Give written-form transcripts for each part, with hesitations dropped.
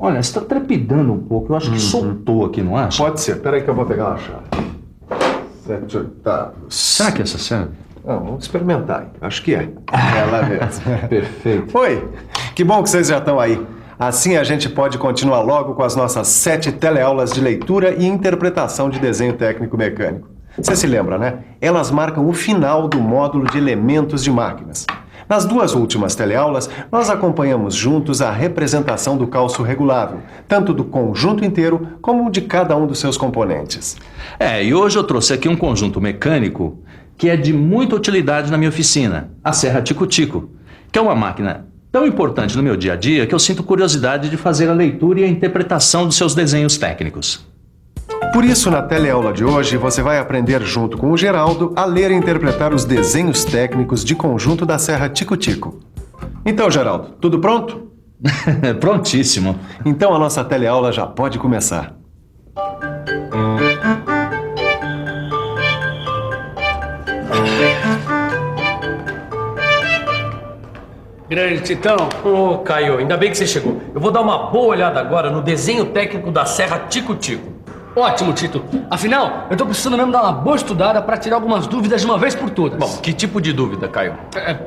Olha, você está trepidando um pouco. Eu acho que soltou aqui, não acha? Pode ser. Peraí que eu vou pegar a chave. 7/8. Será que essa serve? Vamos experimentar. Hein? Acho que é. Ela mesmo. Perfeito. Oi, que bom que vocês já estão aí. Assim a gente pode continuar logo com as nossas 7 teleaulas de leitura e interpretação de desenho técnico mecânico. Você se lembra, né? Elas marcam o final do módulo de elementos de máquinas. Nas 2 últimas teleaulas, nós acompanhamos juntos a representação do cálcio regulável, tanto do conjunto inteiro como de cada um dos seus componentes. E hoje eu trouxe aqui um conjunto mecânico que é de muita utilidade na minha oficina, a Serra Tico-Tico, que é uma máquina tão importante no meu dia a dia que eu sinto curiosidade de fazer a leitura e a interpretação dos seus desenhos técnicos. Por isso, na teleaula de hoje, você vai aprender junto com o Geraldo a ler e interpretar os desenhos técnicos de conjunto da Serra Tico-Tico. Então, Geraldo, tudo pronto? Prontíssimo. Então a nossa teleaula já pode começar. Grande Titão. Ô, Caio, ainda bem que você chegou. Eu vou dar uma boa olhada agora no desenho técnico da Serra Tico-Tico. Ótimo, Tito. Afinal, eu tô precisando mesmo dar uma boa estudada pra tirar algumas dúvidas de uma vez por todas. Bom, que tipo de dúvida, Caio?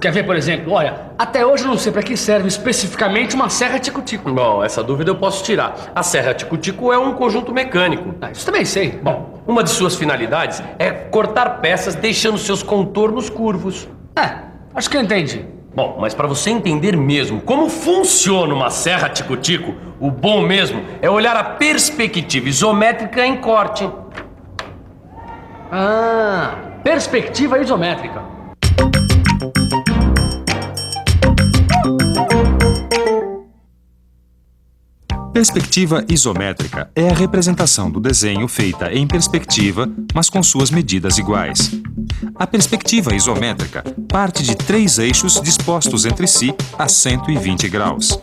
Quer ver, por exemplo? Olha, até hoje eu não sei pra que serve especificamente uma serra tico-tico. Bom, essa dúvida eu posso tirar. A Serra Tico-Tico é um conjunto mecânico. Isso também sei. Bom, uma de suas finalidades é cortar peças deixando seus contornos curvos. Acho que eu entendi. Bom, mas para você entender mesmo como funciona uma Serra Tico-Tico, o bom mesmo é olhar a perspectiva isométrica em corte. Perspectiva isométrica. Perspectiva isométrica é a representação do desenho feita em perspectiva, mas com suas medidas iguais. A perspectiva isométrica parte de 3 eixos dispostos entre si a 120 graus.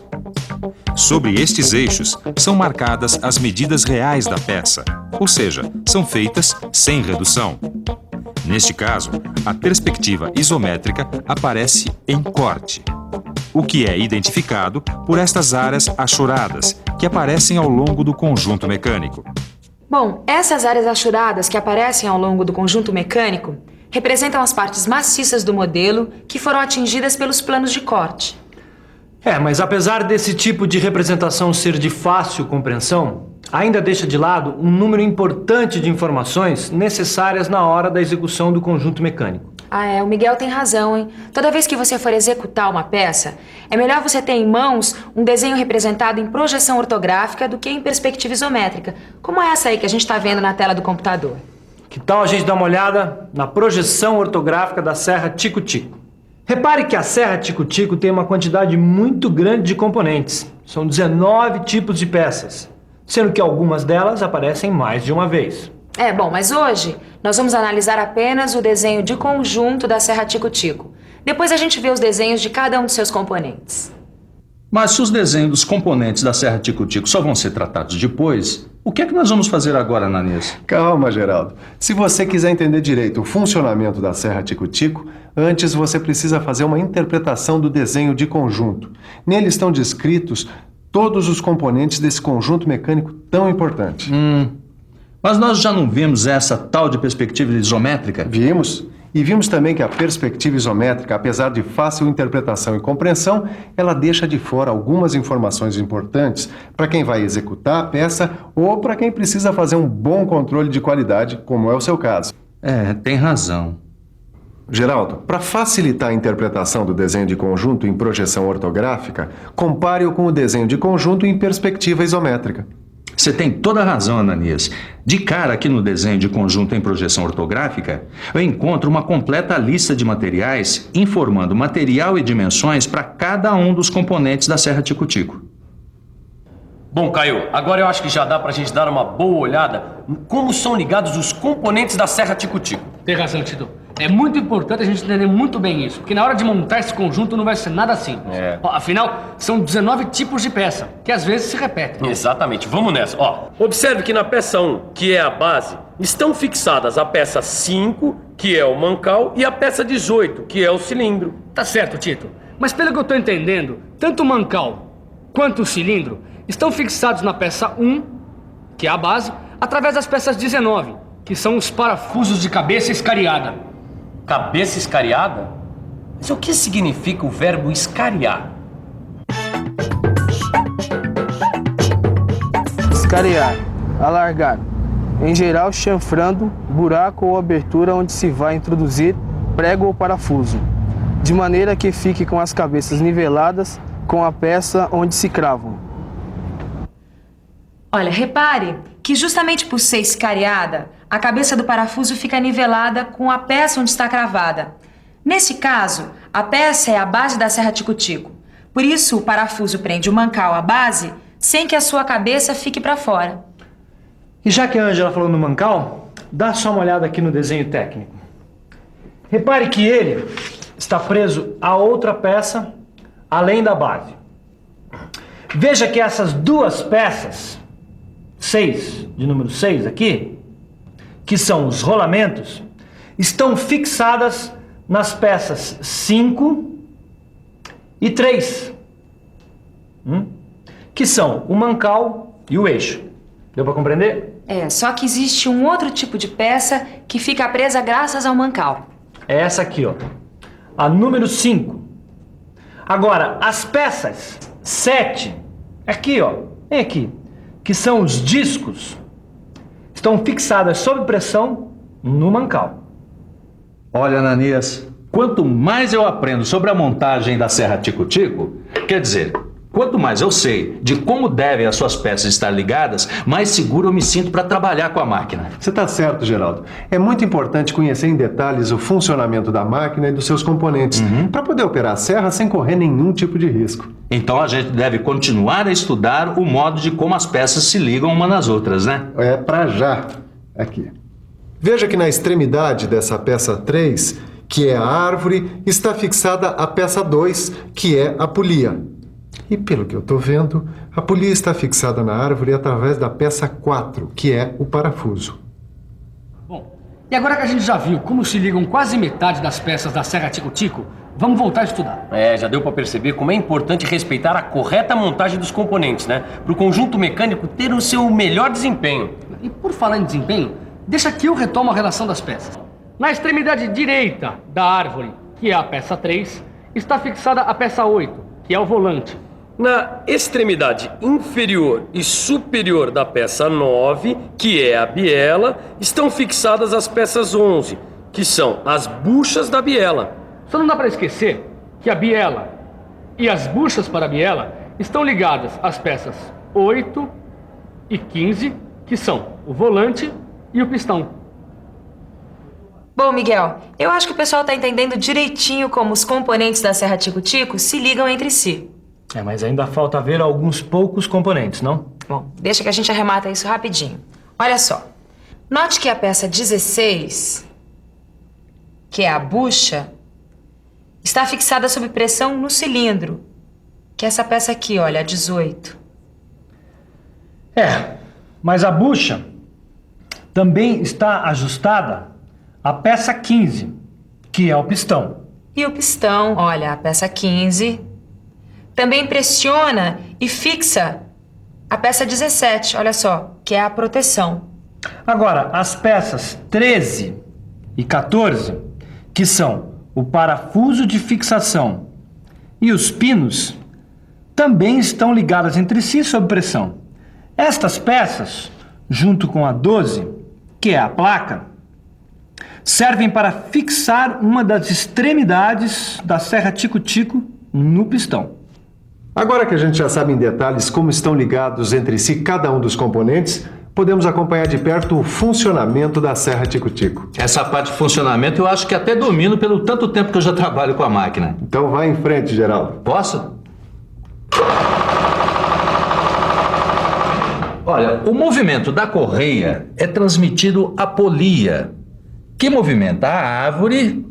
Sobre estes eixos são marcadas as medidas reais da peça, ou seja, são feitas sem redução. Neste caso, a perspectiva isométrica aparece em corte, o que é identificado por estas áreas achoradas que aparecem ao longo do conjunto mecânico. Bom, essas áreas achuradas que aparecem ao longo do conjunto mecânico representam as partes maciças do modelo que foram atingidas pelos planos de corte. Mas apesar desse tipo de representação ser de fácil compreensão, ainda deixa de lado um número importante de informações necessárias na hora da execução do conjunto mecânico. O Miguel tem razão, hein? Toda vez que você for executar uma peça, é melhor você ter em mãos um desenho representado em projeção ortográfica do que em perspectiva isométrica, como essa aí que a gente está vendo na tela do computador. Que tal a gente dar uma olhada na projeção ortográfica da Serra Tico-Tico? Repare que a Serra Tico-Tico tem uma quantidade muito grande de componentes. São 19 tipos de peças, sendo que algumas delas aparecem mais de uma vez. Mas hoje nós vamos analisar apenas o desenho de conjunto da Serra Tico-Tico. Depois a gente vê os desenhos de cada um dos seus componentes. Mas se os desenhos dos componentes da Serra Tico-Tico só vão ser tratados depois, o que é que nós vamos fazer agora, Ananias? Calma, Geraldo. Se você quiser entender direito o funcionamento da Serra Tico-Tico, antes você precisa fazer uma interpretação do desenho de conjunto. Nele estão descritos todos os componentes desse conjunto mecânico tão importante. Mas nós já não vimos essa tal de perspectiva isométrica? Vimos. E vimos também que a perspectiva isométrica, apesar de fácil interpretação e compreensão, ela deixa de fora algumas informações importantes para quem vai executar a peça ou para quem precisa fazer um bom controle de qualidade, como é o seu caso. Tem razão. Geraldo, para facilitar a interpretação do desenho de conjunto em projeção ortográfica, compare-o com o desenho de conjunto em perspectiva isométrica. Você tem toda a razão, Ananias. De cara aqui no desenho de conjunto em projeção ortográfica, eu encontro uma completa lista de materiais informando material e dimensões para cada um dos componentes da Serra Tico-Tico. Bom, Caio, agora eu acho que já dá pra gente dar uma boa olhada em como são ligados os componentes da Serra Tico-Tico. Tem razão, Tito. É muito importante a gente entender muito bem isso, porque na hora de montar esse conjunto não vai ser nada simples. Afinal, são 19 tipos de peça, que às vezes se repetem. Exatamente, vamos nessa. Observe que na peça 1, que é a base, estão fixadas a peça 5, que é o mancal, e a peça 18, que é o cilindro. Tá certo, Tito. Mas pelo que eu tô entendendo, tanto o mancal quanto o cilindro, estão fixados na peça 1, que é a base, através das peças 19, que são os parafusos de cabeça escariada. Cabeça escariada? Mas o que significa o verbo escariar? Escariar, alargar, em geral chanfrando buraco ou abertura onde se vai introduzir prego ou parafuso, de maneira que fique com as cabeças niveladas com a peça onde se cravam. Olha, repare que justamente por ser escariada, a cabeça do parafuso fica nivelada com a peça onde está cravada. Nesse caso, a peça é a base da serra tico-tico. Por isso, o parafuso prende o mancal à base sem que a sua cabeça fique para fora. E já que a Ângela falou no mancal, dá só uma olhada aqui no desenho técnico. Repare que ele está preso a outra peça além da base. Veja que essas duas peças, 6, de número 6 aqui, que são os rolamentos, estão fixadas nas peças 5 e 3, que são o mancal e o eixo. Deu para compreender? Só que existe um outro tipo de peça que fica presa graças ao mancal. É essa aqui, ó, a número 5. Agora, as peças 7, aqui, ó, vem aqui, que são os discos, estão fixadas sob pressão no mancal. Olha, Ananias, quanto mais eu aprendo sobre a montagem da serra tico-tico, quer dizer, quanto mais eu sei de como devem as suas peças estar ligadas, mais seguro eu me sinto para trabalhar com a máquina. Você está certo, Geraldo. É muito importante conhecer em detalhes o funcionamento da máquina e dos seus componentes, para poder operar a serra sem correr nenhum tipo de risco. Então a gente deve continuar a estudar o modo de como as peças se ligam uma nas outras, né? É para já. Aqui. Veja que na extremidade dessa peça 3, que é a árvore, está fixada a peça 2, que é a polia. E pelo que eu estou vendo, a polia está fixada na árvore através da peça 4, que é o parafuso. Bom, e agora que a gente já viu como se ligam quase metade das peças da serra tico-tico, vamos voltar a estudar. Já deu para perceber como é importante respeitar a correta montagem dos componentes, né? Para o conjunto mecânico ter o seu melhor desempenho. E por falar em desempenho, deixa que eu retomo a relação das peças. Na extremidade direita da árvore, que é a peça 3, está fixada a peça 8, que é o volante. Na extremidade inferior e superior da peça 9, que é a biela, estão fixadas as peças 11, que são as buchas da biela. Só não dá para esquecer que a biela e as buchas para a biela estão ligadas às peças 8 e 15, que são o volante e o pistão. Bom, Miguel, eu acho que o pessoal está entendendo direitinho como os componentes da serra tico-tico se ligam entre si. Mas ainda falta ver alguns poucos componentes, não? Bom, deixa que a gente arremata isso rapidinho. Olha só. Note que a peça 16, que é a bucha, está fixada sob pressão no cilindro, que é essa peça aqui, olha, a 18. Mas a bucha também está ajustada à peça 15, que é o pistão. E o pistão, olha, a peça 15, também pressiona e fixa a peça 17, olha só, que é a proteção. Agora, as peças 13 e 14, que são o parafuso de fixação e os pinos, também estão ligadas entre si sob pressão. Estas peças, junto com a 12, que é a placa, servem para fixar uma das extremidades da serra tico-tico no pistão. Agora que a gente já sabe em detalhes como estão ligados entre si cada um dos componentes, podemos acompanhar de perto o funcionamento da serra tico-tico. Essa parte de funcionamento eu acho que até domino pelo tanto tempo que eu já trabalho com a máquina. Então vai em frente, Geraldo. Posso? Olha, o movimento da correia é transmitido à polia, que movimenta a árvore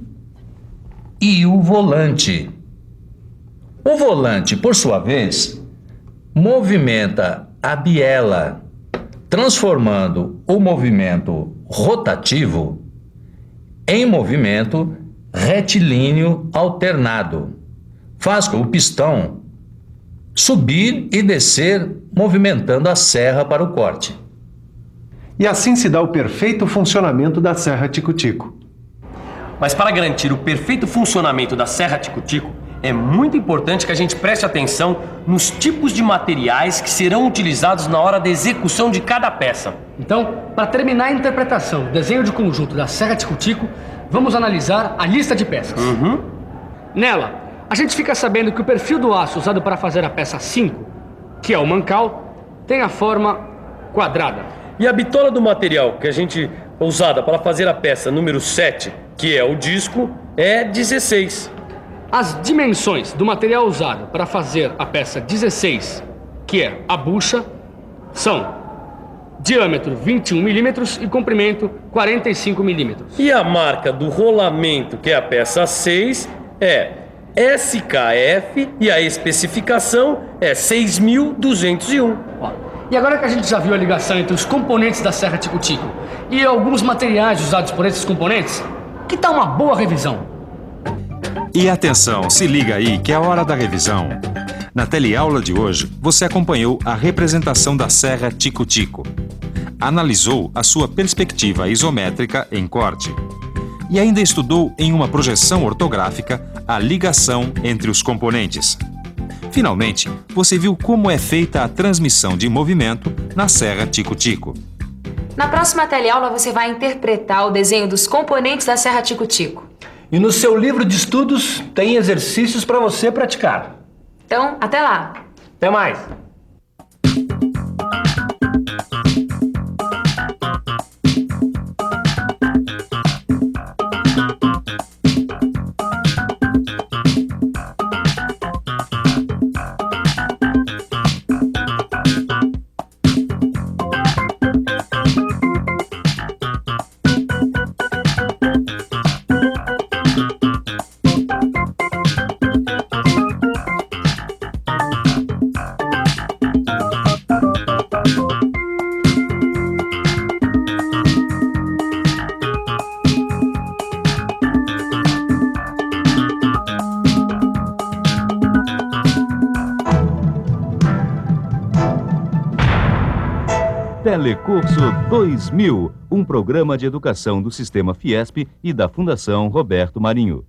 e o volante. O volante, por sua vez, movimenta a biela, transformando o movimento rotativo em movimento retilíneo alternado. Faz com que o pistão subir e descer, movimentando a serra para o corte. E assim se dá o perfeito funcionamento da serra Tico-Tico. Mas para garantir o perfeito funcionamento da serra Tico-Tico, é muito importante que a gente preste atenção nos tipos de materiais que serão utilizados na hora da execução de cada peça. Então, para terminar a interpretação do desenho de conjunto da serra Tico-Tico, vamos analisar a lista de peças. Nela, a gente fica sabendo que o perfil do aço usado para fazer a peça 5, que é o mancal, tem a forma quadrada. E a bitola do material que a gente usada para fazer a peça número 7, que é o disco, é 16. As dimensões do material usado para fazer a peça 16, que é a bucha, são diâmetro 21 milímetros e comprimento 45 milímetros. E a marca do rolamento, que é a peça 6, é SKF e a especificação é 6.201. E agora que a gente já viu a ligação entre os componentes da serra Tico-Tico e alguns materiais usados por esses componentes, que tal uma boa revisão? E atenção, se liga aí que é a hora da revisão. Na teleaula de hoje, você acompanhou a representação da serra Tico-Tico. Analisou a sua perspectiva isométrica em corte. E ainda estudou em uma projeção ortográfica a ligação entre os componentes. Finalmente, você viu como é feita a transmissão de movimento na serra Tico-Tico. Na próxima teleaula você vai interpretar o desenho dos componentes da serra Tico-Tico. E no seu livro de estudos tem exercícios para você praticar. Então, até lá! Até mais! Telecurso 2000, um programa de educação do Sistema Fiesp e da Fundação Roberto Marinho.